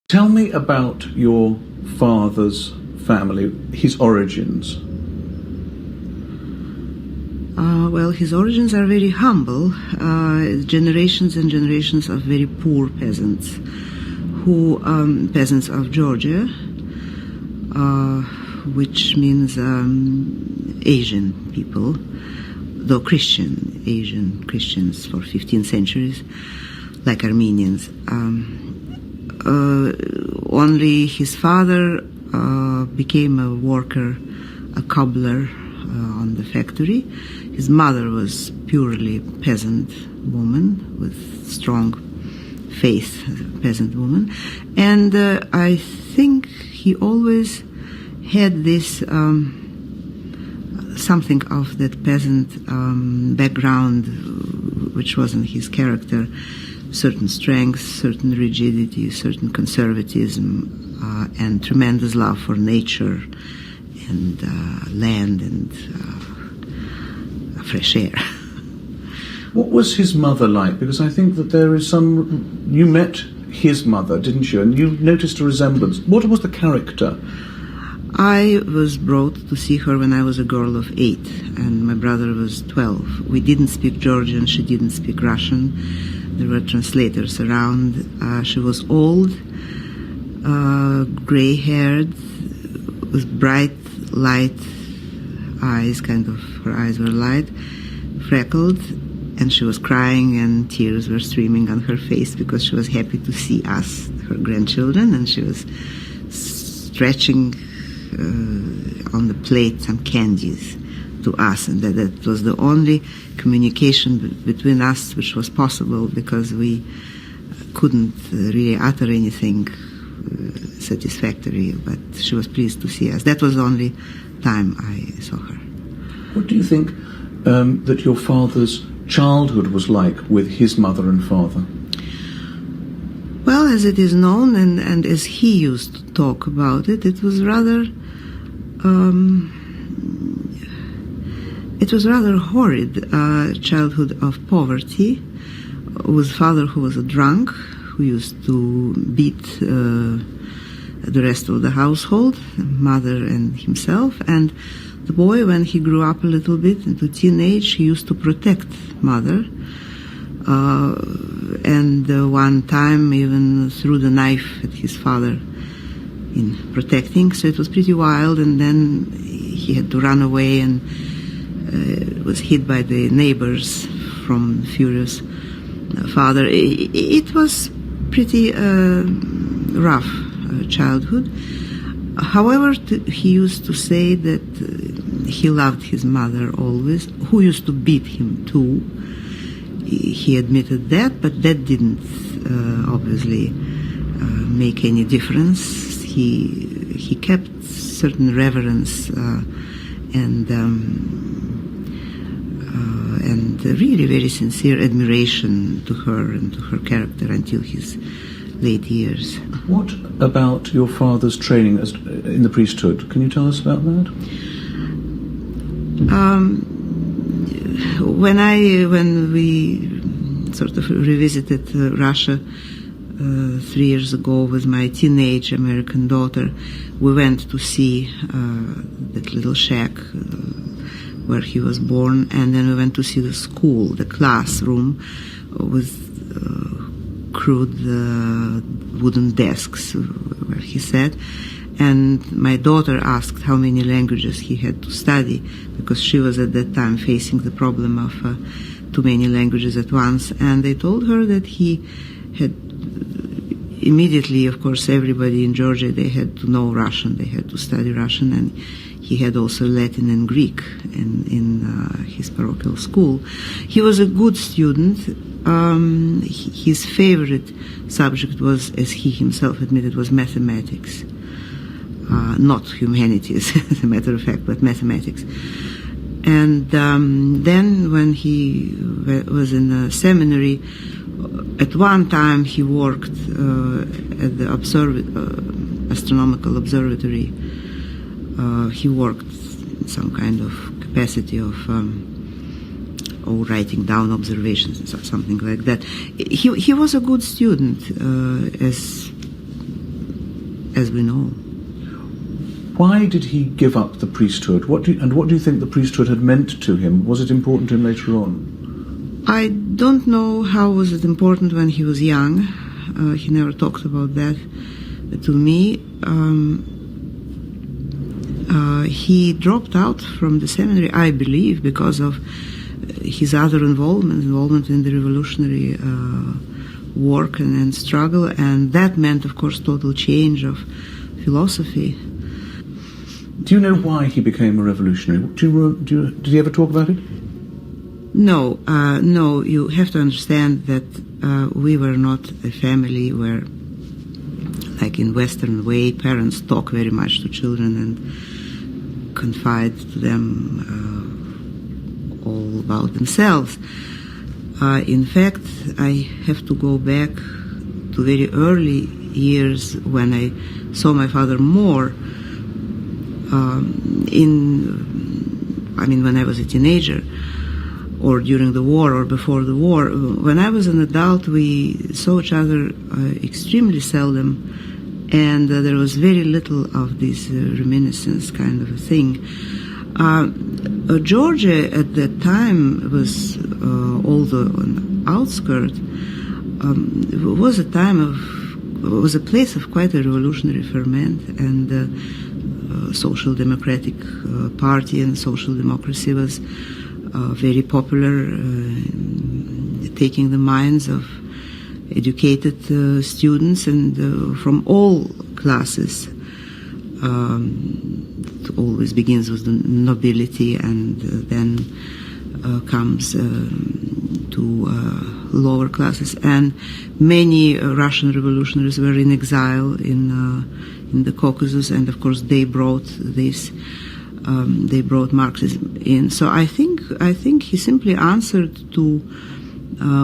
Tell me about your father's family, his origins. Well, his origins are very humble. Generations and generations of very poor peasants, peasants of Georgia, which means Asian people, though Asian Christians for 15 centuries, like Armenians. Only his father became a worker, a cobbler on the factory. His mother was purely peasant woman with strong faith as a peasant woman. And I think he always had this something of that peasant background, which wasn't his character, certain strength, certain rigidity, certain conservatism, and tremendous love for nature and land and fresh air. What was his mother like? Because I think that there is some... You met his mother, didn't you? And you noticed a resemblance. What was the character? I was brought to see her when I was a girl of 8, and my brother was 12. We didn't speak Georgian, she didn't speak Russian. There were translators around. She was old, gray-haired, with bright, light eyes, her eyes were light, freckled, and she was crying and tears were streaming on her face because she was happy to see us, her grandchildren, and she was stretching on the plate some candies to us, and that was the only communication between us which was possible because we couldn't really utter anything satisfactory, but she was pleased to see us. That was the only time I saw her. What do you think that your father's childhood was like with his mother and father? Well, as it is known and as he used to talk about it, it was rather horrid childhood of poverty, with father who was a drunk, who used to beat the rest of the household, mother and himself, and the boy, when he grew up a little bit into teenage, he used to protect mother, and one time even threw the knife at his father in protecting, so it was pretty wild, and then he had to run away and was hit by the neighbors from furious father. It was pretty rough childhood. However, he used to say that he loved his mother always, who used to beat him too. He admitted that, but that didn't obviously make any difference. He kept certain reverence and really very sincere admiration to her and to her character until his late years. What about your father's training in the priesthood? Can you tell us about that? When we sort of revisited Russia 3 years ago with my teenage American daughter, we went to see that little shack where he was born, and then we went to see the school, the classroom with crude wooden desks where he sat. And my daughter asked how many languages he had to study, because she was at that time facing the problem of too many languages at once. And they told her that he had immediately, of course, everybody in Georgia, they had to know Russian, they had to study Russian, and he had also Latin and Greek in his parochial school. He was a good student. His favorite subject was, as he himself admitted, was mathematics. Not humanities, as a matter of fact, but mathematics. And then when he was in a seminary, at one time he worked at the astronomical observatory. He worked in some kind of capacity of writing down observations and something like that. He was a good student, as as we know. Why did he give up the priesthood? What do you think the priesthood had meant to him? Was it important to him later on? I don't know how was it important when he was young. He never talked about that to me. He dropped out from the seminary, I believe, because of his other involvement in the revolutionary work and struggle, and that meant, of course, total change of philosophy. Do you know why he became a revolutionary? Did he ever talk about it? No, no. You have to understand that we were not a family where, like in Western way, parents talk very much to children and confide to them all about themselves. In fact, I have to go back to very early years when I saw my father more. When I was a teenager, or during the war, or before the war. When I was an adult, we saw each other extremely seldom, and there was very little of this reminiscence kind of a thing. Georgia at that time was, although on the outskirts, was a place of quite a revolutionary ferment, and Social Democratic Party and social democracy was very popular, taking the minds of educated students and from all classes. It always begins with the nobility and then comes to lower classes. And many Russian revolutionaries were in exile in the Caucasus, and of course they brought this. They brought Marxism in. So I think he simply answered to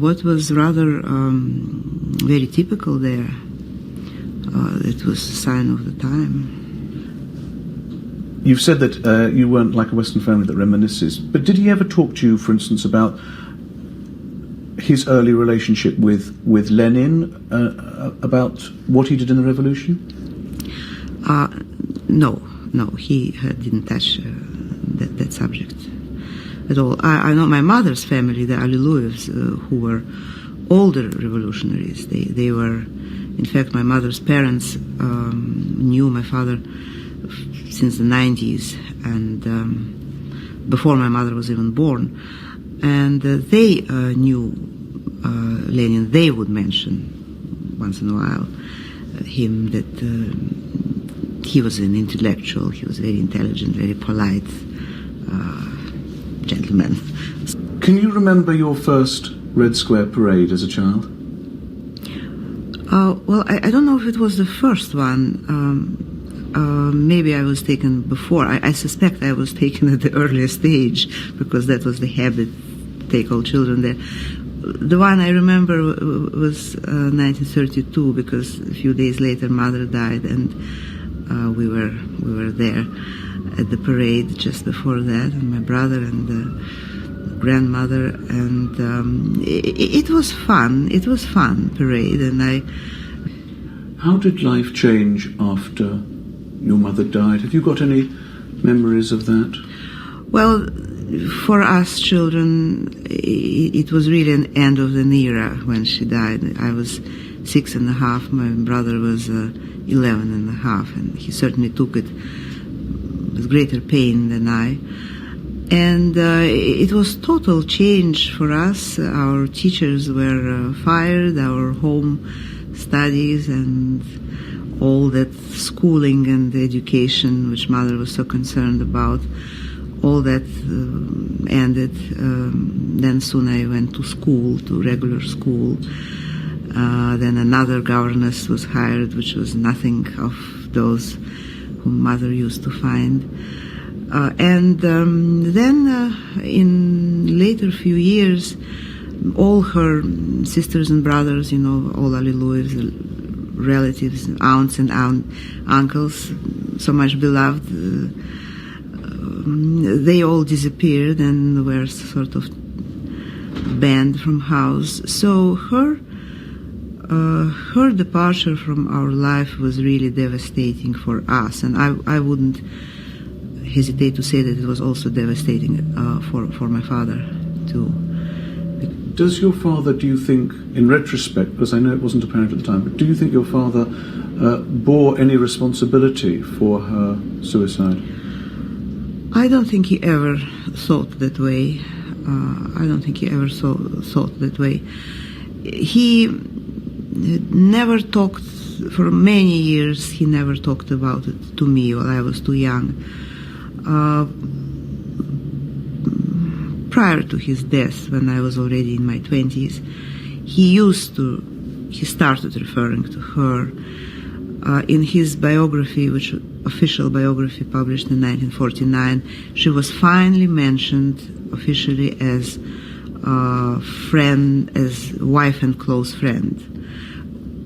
what was rather very typical there. It was a sign of the time. You've said that you weren't like a Western family that reminisces, but did he ever talk to you, for instance, about his early relationship with Lenin, about what he did in the revolution? No, he didn't touch that subject at all. I know my mother's family, the Alliluevas, who were older revolutionaries. They were, in fact, my mother's parents knew my father since the 90s, and before my mother was even born. And they knew Lenin. They would mention once in a while him, that he was an intellectual, he was very intelligent, very polite gentleman. Can you remember your first Red Square parade as a child? Well, I don't know if it was the first one. Maybe I was taken before. I suspect I was taken at the earliest age, because that was the habit, take all children there. The one I remember was 1932, because a few days later mother died, and we were there at the parade just before that, and my brother and the grandmother, and it was fun. It was fun parade, and How did life change after your mother died? Have you got any memories of that? Well, for us children, it was really an end of an era when she died. I was 6.5, my brother was 11.5, and he certainly took it with greater pain than I. And it was total change for us. Our teachers were fired, our home studies and all that schooling and education, which mother was so concerned about, all that ended. Then soon I went to school, to regular school. Then another governess was hired, which was nothing of those whom mother used to find. And then in later few years, all her sisters and brothers, all Alliluevas, relatives, aunts and uncles, so much beloved, they all disappeared and were sort of banned from house. So her her departure from our life was really devastating for us, and I wouldn't hesitate to say that it was also devastating for my father too. Does your father, do you think, in retrospect, because I know it wasn't apparent at the time, but do you think your father bore any responsibility for her suicide? I don't think he ever thought that way. I don't think he ever thought that way. He never talked, for many years, he never talked about it to me while I was too young. Prior to his death, when I was already in my 20s, he started referring to her. In his biography, which official biography published in 1949, she was finally mentioned officially as friend, as wife and close friend,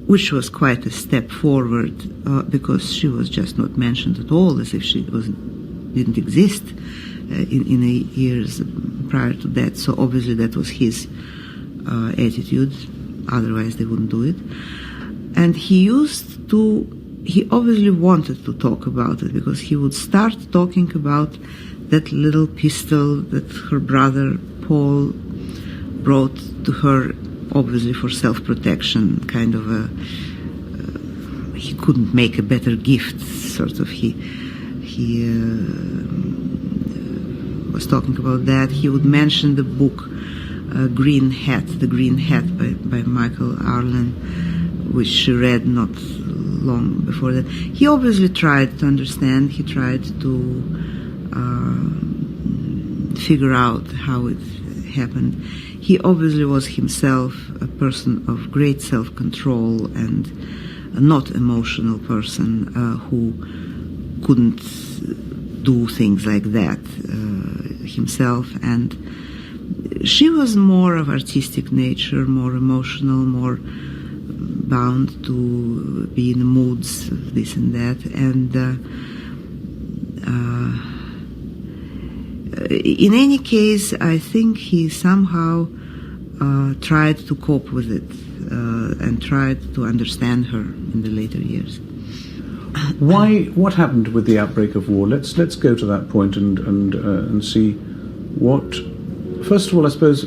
which was quite a step forward because she was just not mentioned at all, as if she didn't exist in the years prior to that. So obviously that was his attitude, otherwise they wouldn't do it. And he obviously wanted to talk about it, because he would start talking about that little pistol that her brother Paul brought to her, obviously for self-protection, kind of he couldn't make a better gift, sort of. He was talking about that. He would mention the book The Green Hat by Michael Arlen, which she read not long before that. He obviously tried to understand. He tried to figure out how it happened. He obviously was himself a person of great self-control and a not emotional person who couldn't do things like that himself. And she was more of artistic nature, more emotional, more bound to be in the moods of this and that. And in any case, I think he somehow tried to cope with it and tried to understand her in the later years. What happened with the outbreak of war? Let's go to that point and see what. First of all, I suppose,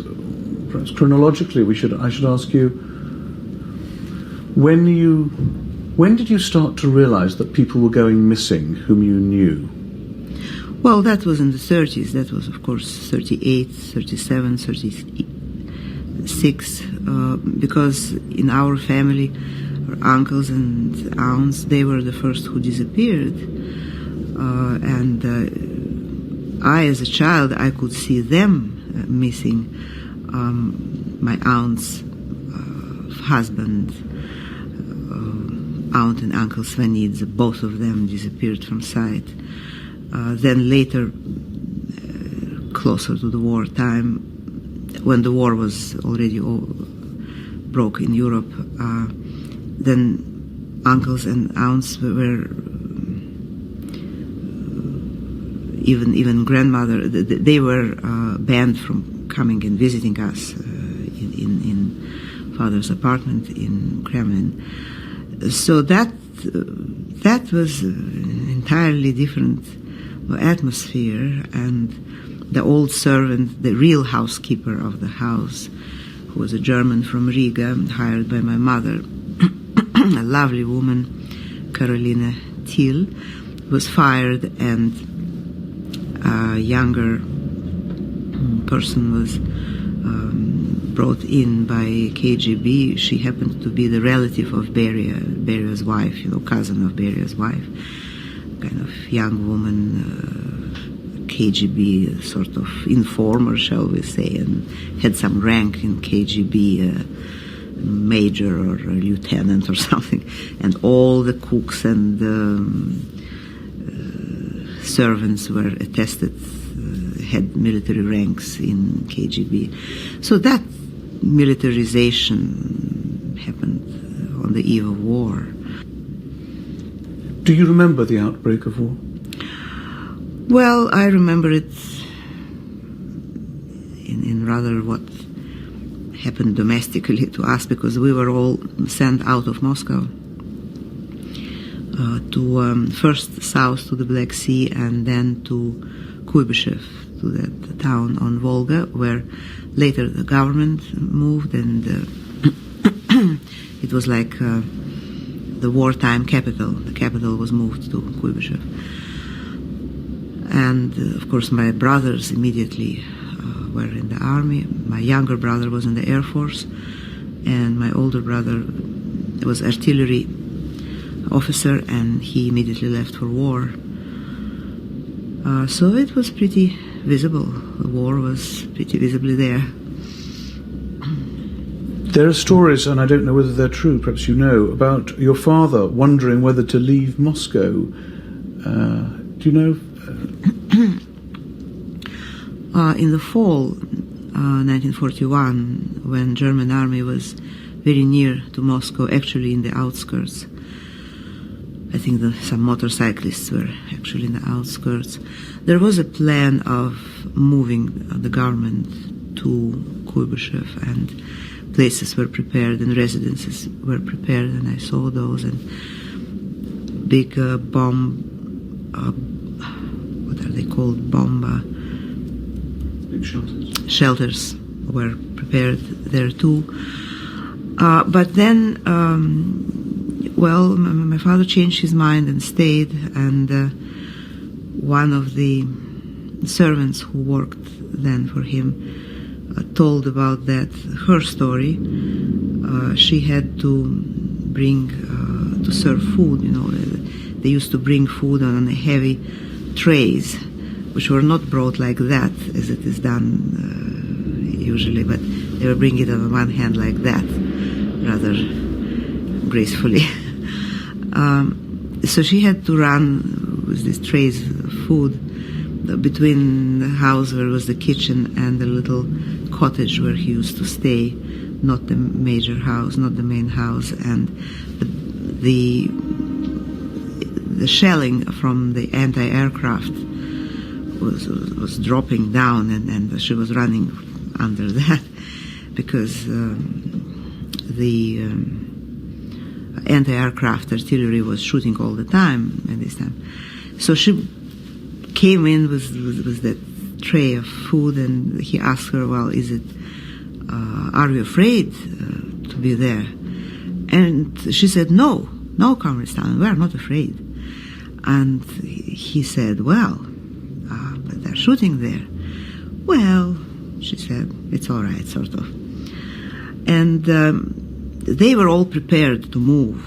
perhaps chronologically, I should ask you, when did you start to realize that people were going missing whom you knew? Well, that was in the 30s. That was, of course, 38, 37, 36, because in our family, our uncles and aunts, they were the first who disappeared. And I, as a child, I could see them missing. My aunt's husband, aunt and uncle Svanidze, both of them disappeared from sight. Then later, closer to the war time, when the war was already broke in Europe, then uncles and aunts were, even grandmother, they were banned from coming and visiting us in father's apartment in Kremlin. So that was an entirely different atmosphere. And the old servant, the real housekeeper of the house, who was a German from Riga, hired by my mother, a lovely woman, Caroline Thiel, was fired, and a younger person was brought in by KGB. She happened to be the relative of Beria's wife, cousin of Beria's wife, kind of young woman, KGB sort of informer, shall we say, and had some rank in KGB, major or a lieutenant or something. And all the cooks and servants were attested, had military ranks in KGB. So that militarization happened on the eve of war. Do you remember the outbreak of war? Well, I remember it in rather what happened domestically to us because we were all sent out of Moscow to first south to the Black Sea and then to Kuibyshev, to that town on Volga, where later the government moved, and it was like the wartime capital. The capital was moved to Kuibyshev. And of course my brothers immediately were in the army. My younger brother was in the Air Force, and my older brother was artillery officer, and he immediately left for war. So it was pretty visible. The war was pretty visibly there. There are stories, and I don't know whether they're true, perhaps you know, about your father wondering whether to leave Moscow. Do you know? In the fall 1941, when German army was very near to Moscow, actually in the outskirts, I think some motorcyclists were actually in the outskirts, there was a plan of moving the government to Kuibyshev, and places were prepared and residences were prepared, and I saw those, and big bomb, what are they called, Big shelters. Shelters were prepared there too. But then, well, my father changed his mind and stayed, and one of the servants who worked then for him told about that, her story. She had to bring, to serve food, you know, they used to bring food on heavy trays, which were not brought like that, as it is done usually, but they were bringing it on one hand like that, rather gracefully. So she had to run with these trays of food between the house where was the kitchen and the little cottage where he used to stay, not the major house, not the main house, and the shelling from the anti-aircraft was dropping down, and she was running under that because the anti-aircraft artillery was shooting all the time at this time. So she came in with that tray of food, and he asked her, well, is it, are you afraid to be there? And she said, no, Comrade Stalin, we are not afraid. And he said, well, but they're shooting there. Well, she said, it's all right, sort of. And they were all prepared to move.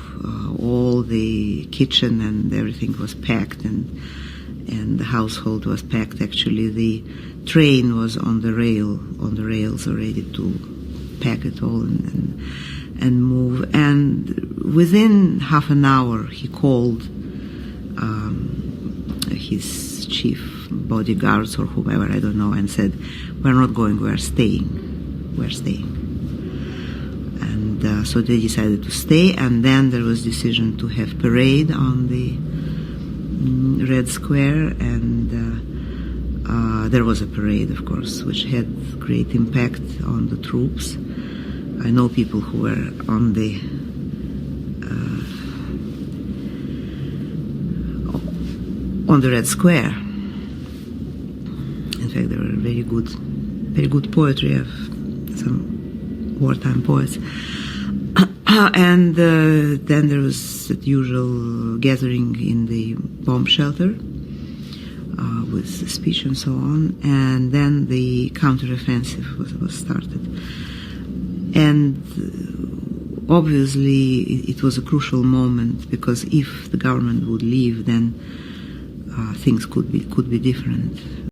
All the kitchen and everything was packed, and the household was packed. Actually, the train was on the rails ready to pack it all and move. And within half an hour, he called his chief bodyguards or whoever, I don't know, and said, we're not going, we're staying. And so they decided to stay, and then there was decision to have parade on the Red Square, and there was a parade, of course, which had great impact on the troops. I know people who were on the Red Square. In fact, there were very good poetry of some wartime poets. And then there was that usual gathering in the bomb shelter with the speech and so on. And then the counteroffensive was started. And obviously it was a crucial moment, because if the government would leave, then things could be different.